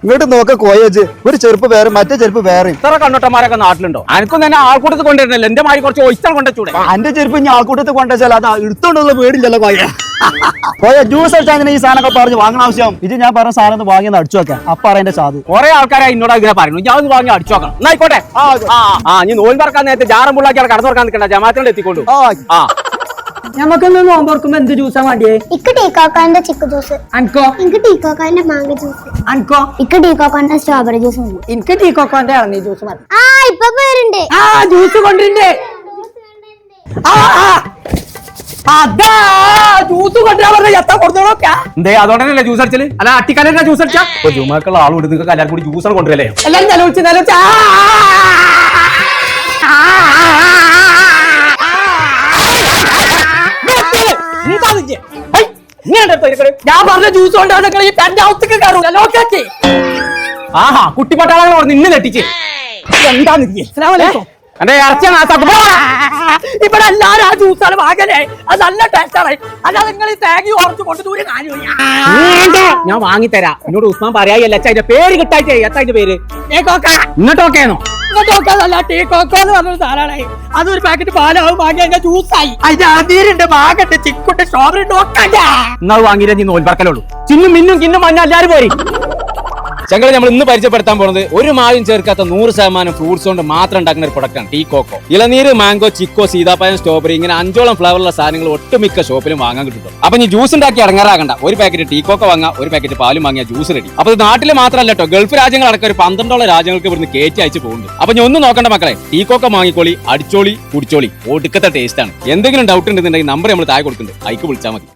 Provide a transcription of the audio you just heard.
ഇങ്ങോട്ട് നോക്ക കോയേജ് ഒരു ചെരുപ്പ് വേറെ മറ്റേ ചെരുപ്പ് വേറെ. ഇത്ര കണ്ണോട്ടന്മാരൊക്കെ നാട്ടിലുണ്ടോ? എനിക്കും തന്നെ ആൾക്കൂട്ടത്ത് കൊണ്ടുവരുന്നില്ല. എന്റെ മാതിരി കുറച്ച് ഒഴിച്ചാൽ കൊണ്ടുവച്ചൂടെ? എന്റെ ചെരുപ്പ് ഇനി ആൾക്കൂട്ടത്ത് കൊണ്ടുവച്ചാൽ അത് എടുത്തോണ്ടുള്ള പേടില്ലല്ലോ കോയ. കോയ ജ്യൂസ് അടിച്ചാൽ ഈ സാധനമൊക്കെ പറഞ്ഞ് വാങ്ങണ ആവശ്യം ഇത് ഞാൻ പറഞ്ഞ സാധനം വാങ്ങി അടിച്ചു വെക്കാം. അപ്പൊ അറിയാൻ ചാത് കുറെ ആൾക്കാരെ എന്നോട് ഇങ്ങനെ പറയുന്നു. ഞാൻ ഒന്ന് വാങ്ങി അടിച്ചു നോക്കണം. എന്നായിക്കോട്ടെ. നീ നോൽ പറക്കാൻ നേരത്തെ ജാറം പുള്ളാക്കി കടന്നു തുറക്കാൻ നിൽക്കണ്ട. ജമാത്തിനോട് എത്തിക്കൊണ്ടു. നമുക്കൊന്ന് നോമ്പുറക്കുമ്പോ എന്ത് ജ്യൂസാ വേണ്ടിയേ? ഇക്ക് ടീക്കോക്കാന്റെ ചിക്കു ജ്യൂസ്. അൻകോ? എനിക്ക് ടീക്കോക്കാന്റെ മാങ്ങ ജ്യൂസ്. അൻകോ? ഇക്ക് ടീക്കോക്കാന്റെ സ്ട്രോബെറി ജ്യൂസ് മതി. എനിക്ക് ടീക്കോക്കാന്റെ ഇളനീ ജ്യൂസ് മതി. ഇപ്പൊ പേരുണ്ട്. ജ്യൂസ് കൊണ്ടിരുന്നേ. അതാ ജ്യൂസ് കൊണ്ടുവരാൻ പറഞ്ഞ എത്താ കൊടുത്തോളൊക്കെ. എന്തേ അതുകൊണ്ടല്ലേ ജ്യൂസ് അടിച്ചല്? അല്ല അട്ടിക്കാലല്ല ജ്യൂസ് അടിച്ചാ ജുമാക്കുള്ള ആളോട് നിങ്ങൾക്ക് എല്ലാവരും കൂടി ജ്യൂസാണ് കൊണ്ടുവരല്ലേ? എല്ലാരും നിലവിളിച്ച് ഞാൻ പറഞ്ഞ ജ്യൂസ് കൊണ്ടാണ് ഈ പെന്റെ ഔത്തേക്ക് കയറൂല. ആഹാ കുട്ടി പട്ടാളങ്ങൾ നിന്ന് തെറ്റിച്ച് എന്താ എന്റെ ഇറച്ചിയാണ് ഇവിടെ എല്ലാരും ആ ജ്യൂസാണ് വാങ്ങലേ. അത് നല്ല ടേസ്റ്റാണ്. അല്ല നിങ്ങൾ ഈ തേങ്ങ ഉറച്ചു കൊണ്ട് ദൂരെ കാര്യമില്ല. ഞാൻ വാങ്ങിത്തരാം. എന്നോട് ഉസ്മാൻ പറയായല്ല അതിന്റെ പേര് കിട്ടായിട്ടേ. എത്താ അതിന്റെ പേര്? ഇങ്ങോട്ടോക്കെയാണോ? ഇങ്ങോട്ടോക്കല്ല ടീ കോക്കോ എന്ന് പറഞ്ഞൊരു സാധനമാണ്. അതൊരു പാക്കറ്റ് പാലാവും വാങ്ങി അതിന്റെ ജ്യൂസായി. അതിന്റെ അതിരുണ്ട് മാങ്ങണ്ട് ചിക്കുണ്ട് സ്ട്രോബെറി ഉണ്ട് ഒക്കെ. എന്നാ വാങ്ങിയില്ല നീ നോൽ പറക്കലുള്ളൂ. ചിന്നും മിന്നും കിന്നും മഞ്ഞ എല്ലാരും പോരി. ചങ്കളെ നമ്മൾ ഇന്ന് പരിചയപ്പെടുത്താൻ പോകുന്നത് ഒരു മായം ചേർക്കാത്ത 100% ഫ്രൂട്ട്സ് കൊണ്ട് മാത്രം ഉണ്ടാക്കുന്ന ഒരു പ്രൊഡക്റ്റാണ് ടീ കോക്കോ. ഇളനീര്, മാംഗോ, ചിക്കോ, സീതാപ്പഴം, സ്ട്രോബെറി ഇങ്ങനെ 5ഓളം ഫ്ലേവറുള്ള സാധനങ്ങൾ ഒട്ടുമിക്ക ഷോപ്പിലും വാങ്ങാൻ കിട്ടും. അപ്പൊ നീ ജ്യൂസ് ഉണ്ടാക്കി ഇറങ്ങാറാകണ്ട. ഒരു പാക്കറ്റ് ടീ കോക്കോ വാങ്ങാം, ഒരു പാക്കറ്റ് പാലും വാങ്ങിയ ജ്യൂസ് റെഡി. അപ്പൊ നാട്ടിൽ മാത്രമല്ല കേട്ടോ, ഗൾഫ് രാജ്യങ്ങളടക്കം ഒരു 12ഓളം രാജ്യങ്ങൾക്ക് ഇവിടുന്ന് കയറ്റി അയച്ചു പോകുന്നുണ്ട്. അപ്പൊ ഞാൻ ഒന്നും നോക്കണ്ട മക്കളെ, ടീ കോക്കോ വാങ്ങിക്കോളി, അടിച്ചോളി, കുടിച്ചോളി. ഒടുക്കത്തെ ടേസ്റ്റ് ആണ്. എന്തെങ്കിലും ഡൗട്ട് ഉണ്ടെന്നുണ്ടെങ്കിൽ നമ്പർ നമ്മൾ താഴെ കൊടുക്കുന്നുണ്ട്, അയക്ക് വിളിച്ചാൽ മതി.